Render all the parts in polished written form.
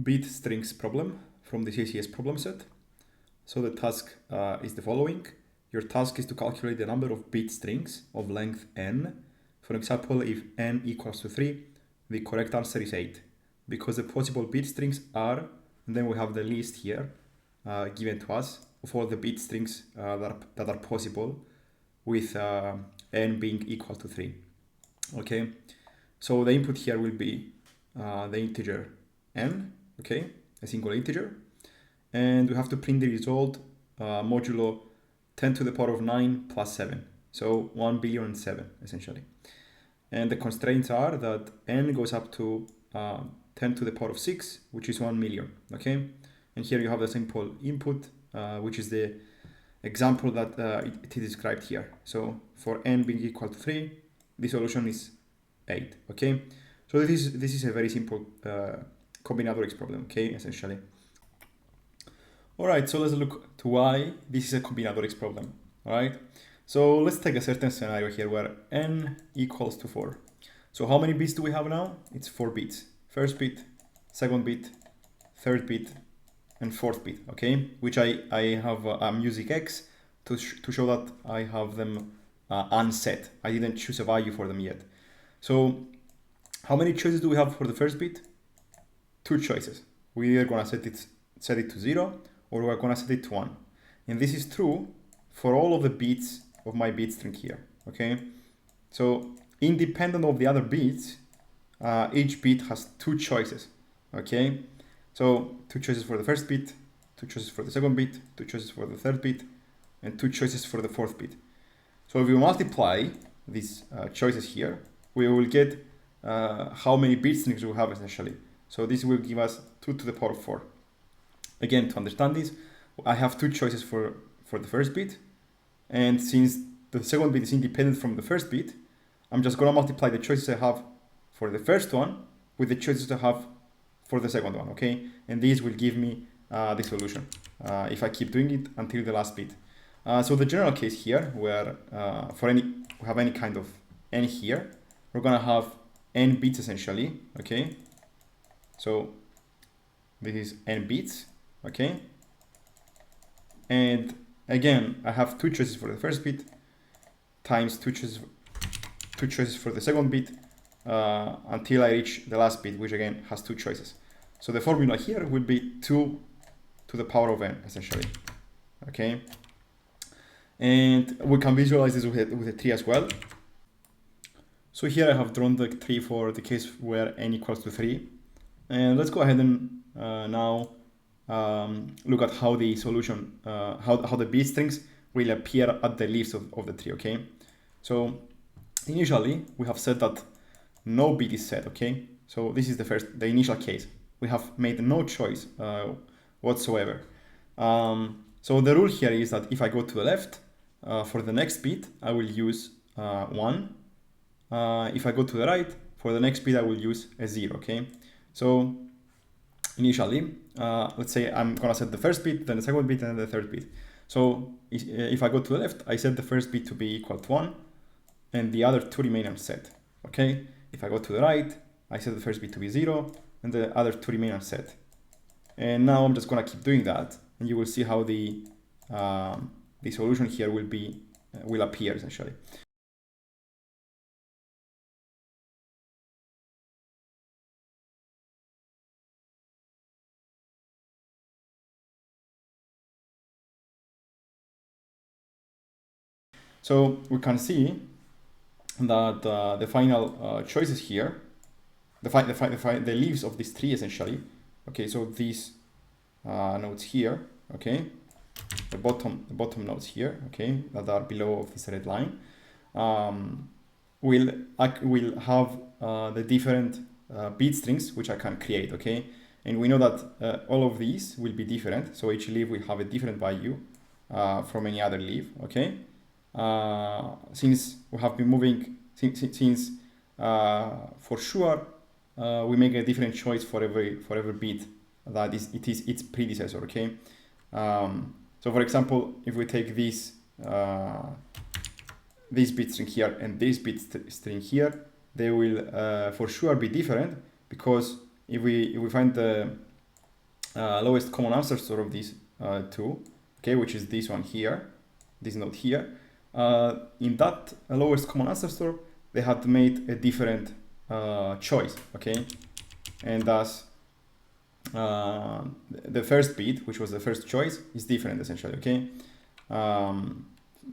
bit strings problem from the CSES problem set. So the task is the following. Your task is to calculate the number of bit strings of length n. For example, if n equals to 3, the correct answer is 8. Because the possible bit strings are, and then we have the list here given to us of all the bit strings that are possible with n being equal to 3. Okay, so the input here will be the integer n, okay, a single integer, and we have to print the result modulo 10 to the power of 9 plus 7, so 1,000,000,007 essentially. And the constraints are that n goes up to 10 to the power of 6, which is 1 million, okay? And here you have the simple input, which is the example that it is described here. So for n being equal to 3, the solution is 8, okay? So this is a very simple combinatorics problem, okay, essentially. All right, so let's look to why this is a combinatorics problem, all right? So let's take a certain scenario here where n equals to 4. So how many bits do we have now? It's 4 bits. First bit, second bit, third bit, and fourth bit, okay? Which I have, I'm using x to show that I have them unset. I didn't choose a value for them yet. So how many choices do we have for the first bit? 2 choices. We are gonna set it to 0, or we're gonna set it to 1. And this is true for all of the bits of my bit string here, okay? So independent of the other bits, each bit has 2 choices, okay? So 2 choices for the first bit, 2 choices for the second bit, 2 choices for the third bit, and 2 choices for the fourth bit. So if we multiply these choices here, we will get how many bit strings we have essentially. So this will give us 2 to the power of 4. Again, to understand this, I have 2 choices for the first bit, and since the second bit is independent from the first bit, I'm just gonna multiply the choices I have for the first one with the choices I have for the second one, okay? And this will give me the solution if I keep doing it until the last bit. So the general case here, where we have any kind of n here, we're gonna have n bits essentially, okay? So this is n bits, okay? And again, I have 2 choices for the first bit times 2 choices for the second bit until I reach the last bit, which again has 2 choices. So the formula here will be 2 to the power of n essentially, okay? And we can visualize this with a tree as well. So here I have drawn the tree for the case where n equals to 3. And let's go ahead and now look at how the solution, how the bit strings will appear at the leaves of the tree, okay? So initially we have said that no bit is set, okay? So this is the initial case. We have made no choice whatsoever. So the rule here is that if I go to the left, for the next bit, I will use 1. If I go to the right, for the next bit, I will use a 0, okay? So initially, let's say I'm gonna set the first bit, then the second bit, and then the third bit. So if I go to the left, I set the first bit to be equal to 1, and the other 2 remain unset, okay? If I go to the right, I set the first bit to be 0, and the other 2 remain unset. And now I'm just gonna keep doing that, and you will see how the solution here will appear essentially. So we can see that the final choices here, the leaves of this tree essentially, okay, so these nodes here, okay, the bottom nodes here, okay, that are below of this red line, will have the different bit strings which I can create, okay, and we know that all of these will be different, so each leaf will have a different value from any other leaf, okay. Since we have been moving, since for sure we make a different choice for every bit that is its predecessor, okay. So for example, if we take this bit string here and this bit string here, they will for sure be different, because if we find the lowest common ancestor of these two, okay, which is this one here, this node here. In that lowest common ancestor, they had made a different choice, okay, and thus the first bit, which was the first choice, is different essentially, okay.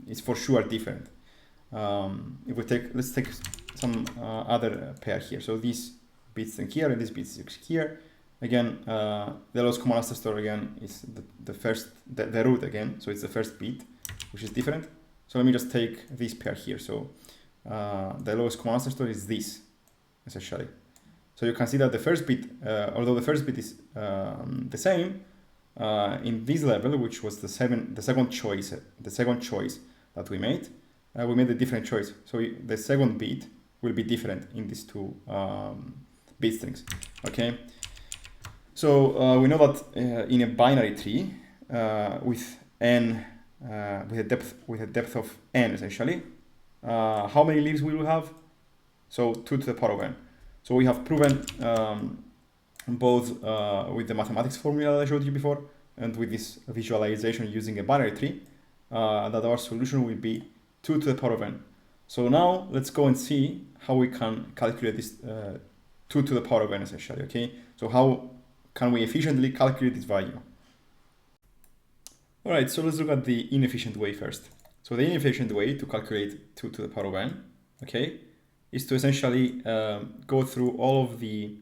It's for sure different. If we let's take some other pair here. So this bit string here and this bit string here. Again, the lowest common ancestor again is the root again. So it's the first bit, which is different. So let me just take this pair here. So the lowest common ancestor is this, essentially. So you can see that the first bit, although the first bit is the same, in this level, which was the second choice that we made a different choice. So the second bit will be different in these two bit strings. Okay. So we know that in a binary tree with n with a depth of n essentially, how many leaves will we have? So 2 to the power of n. So we have proven both with the mathematics formula that I showed you before and with this visualization using a binary tree that our solution will be 2 to the power of n. So now let's go and see how we can calculate this 2 to the power of n essentially, okay? So how can we efficiently calculate this value? All right, so let's look at the inefficient way first. So the inefficient way to calculate 2 to the power of n, okay, is to essentially go through all of the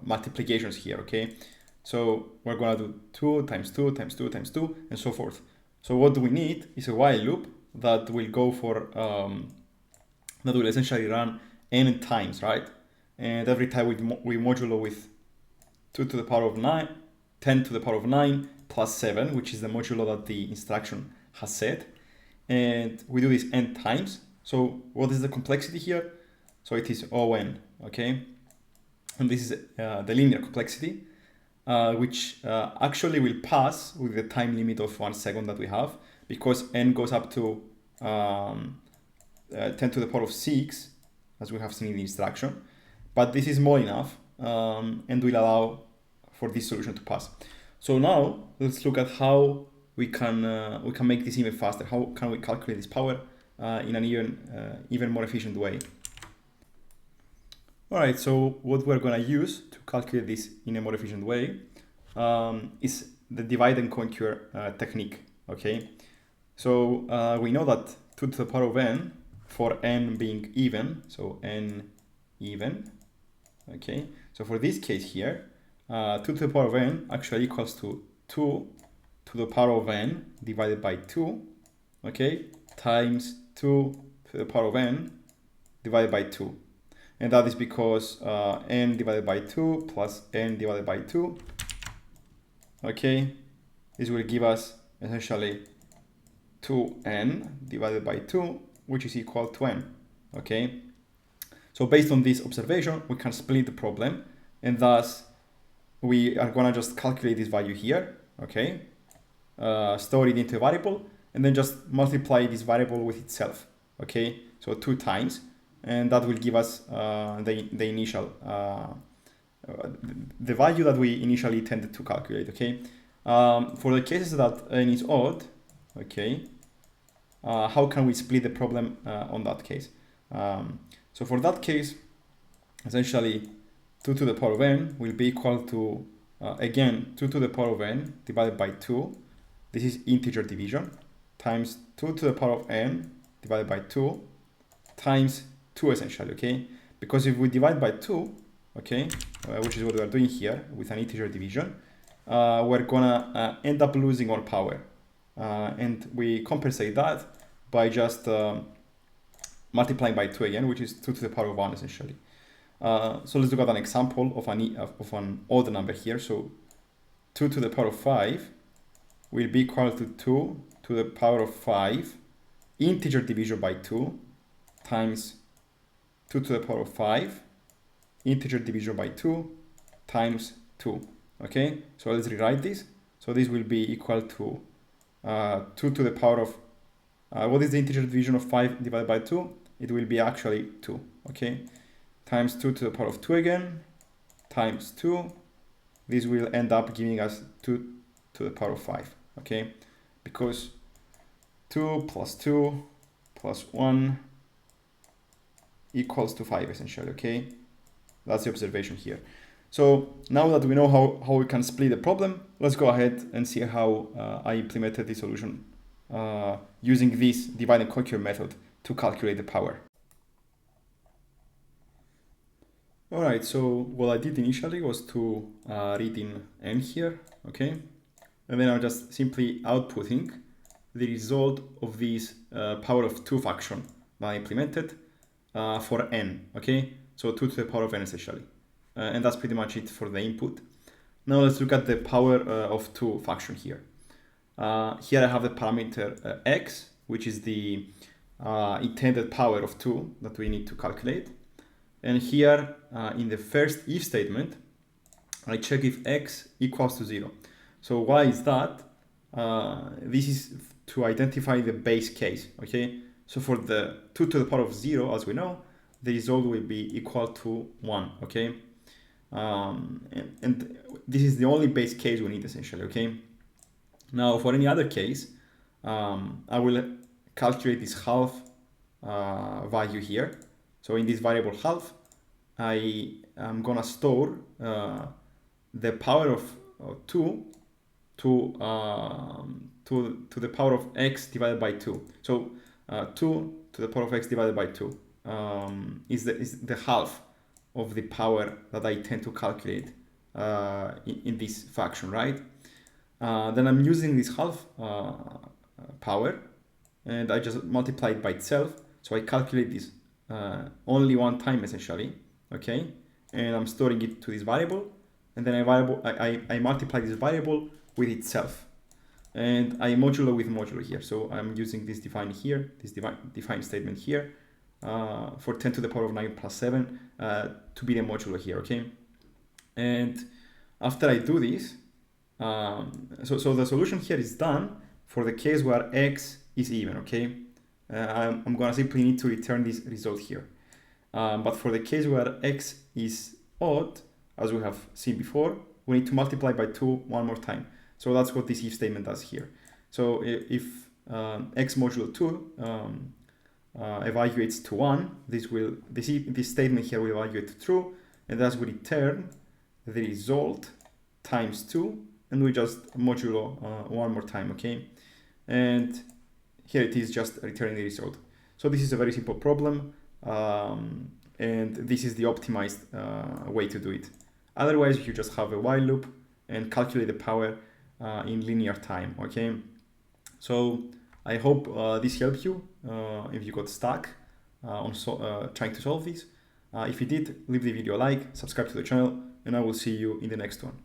multiplications here, okay? So we're gonna do 2 times 2 times 2 times 2 and so forth. So what do we need is a while loop that will go for, that will essentially run n times, right? And every time we modulo with 2 to the power of 9, 10 to the power of 9 plus 7, which is the modulo that the instruction has set. And we do this n times. So what is the complexity here? So it is O(n), okay? And this is the linear complexity, which actually will pass with the time limit of 1 second that we have, because n goes up to 10 to the power of 6, as we have seen in the instruction. But this is more enough and will allow for this solution to pass. So now let's look at how we can make this even faster. How can we calculate this power in an even more efficient way? All right, so what we're gonna use to calculate this in a more efficient way is the divide and conquer technique, okay? So we know that 2 to the power of n, for n being even, so n even, okay? So for this case here, 2 to the power of n actually equals to 2 to the power of n divided by 2, okay, times 2 to the power of n divided by 2. And that is because n divided by 2 plus n divided by 2, okay, this will give us essentially 2n divided by 2, which is equal to n, okay? So based on this observation, we can split the problem, and thus we are gonna just calculate this value here, okay? Store it into a variable, and then just multiply this variable with itself, okay? So 2 times, and that will give us the initial, the value that we initially intended to calculate, okay? For the cases that n is odd, okay, how can we split the problem on that case? So for that case, essentially 2 to the power of n will be equal to, again, 2 to the power of n divided by 2. This is integer division, times 2 to the power of n divided by 2 times 2 essentially, okay? Because if we divide by 2, okay, which is what we are doing here with an integer division, we're gonna end up losing our power. And we compensate that by just multiplying by 2 again, which is 2 to the power of 1 essentially. So let's look at an example of an odd number here. So 2 to the power of 5 will be equal to 2 to the power of 5 integer division by 2 times 2 to the power of 5 integer division by 2 times 2. Okay, so let's rewrite this. So this will be equal to 2 to the power of, what is the integer division of 5 divided by 2? It will be actually 2, okay? Times 2 to the power of 2 again, times 2, this will end up giving us 2 to the power of 5, okay? Because 2 plus 2 plus 1 equals to 5 essentially, okay? That's the observation here. So now that we know how we can split the problem, let's go ahead and see how I implemented the solution using this divide and conquer method to calculate the power. Alright, so what I did initially was to read in n here, okay? And then I'm just simply outputting the result of this power of 2 function that I implemented for n, okay? So 2 to the power of n essentially. And that's pretty much it for the input. Now let's look at the power of 2 function here. Here I have the parameter x, which is the intended power of 2 that we need to calculate. And here in the first if statement, I check if x equals to 0. So why is that? This is to identify the base case, okay? So for the 2 to the power of 0, as we know, the result will be equal to 1, okay? And this is the only base case we need essentially, okay? Now for any other case, I will calculate this half value here. So in this variable half, I am gonna store the power of 2 to the power of x divided by 2. So 2 to the power of x divided by 2 is the half of the power that I tend to calculate in this fraction, right? Then I'm using this half power and I just multiply it by itself. So I calculate this only one time essentially, okay? And I'm storing it to this variable, and then I multiply this variable with itself. And I modulo with modulo here. So I'm using this define here, this define statement here for 10 to the power of 9 plus 7 to be the modulo here, okay? And after I do this, so the solution here is done for the case where x is even, okay? I'm gonna simply need to return this result here. But for the case where x is odd, as we have seen before, we need to multiply by 2 one more time. So that's what this if statement does here. So if x modulo 2 evaluates to 1, this statement here will evaluate to true, and thus we return the result times 2, and we just modulo one more time, okay? And here it is just returning the result. So this is a very simple problem, and this is the optimized way to do it. Otherwise, you just have a while loop and calculate the power in linear time, okay? So I hope this helped you if you got stuck on trying to solve this. If you did, leave the video a like, subscribe to the channel, and I will see you in the next one.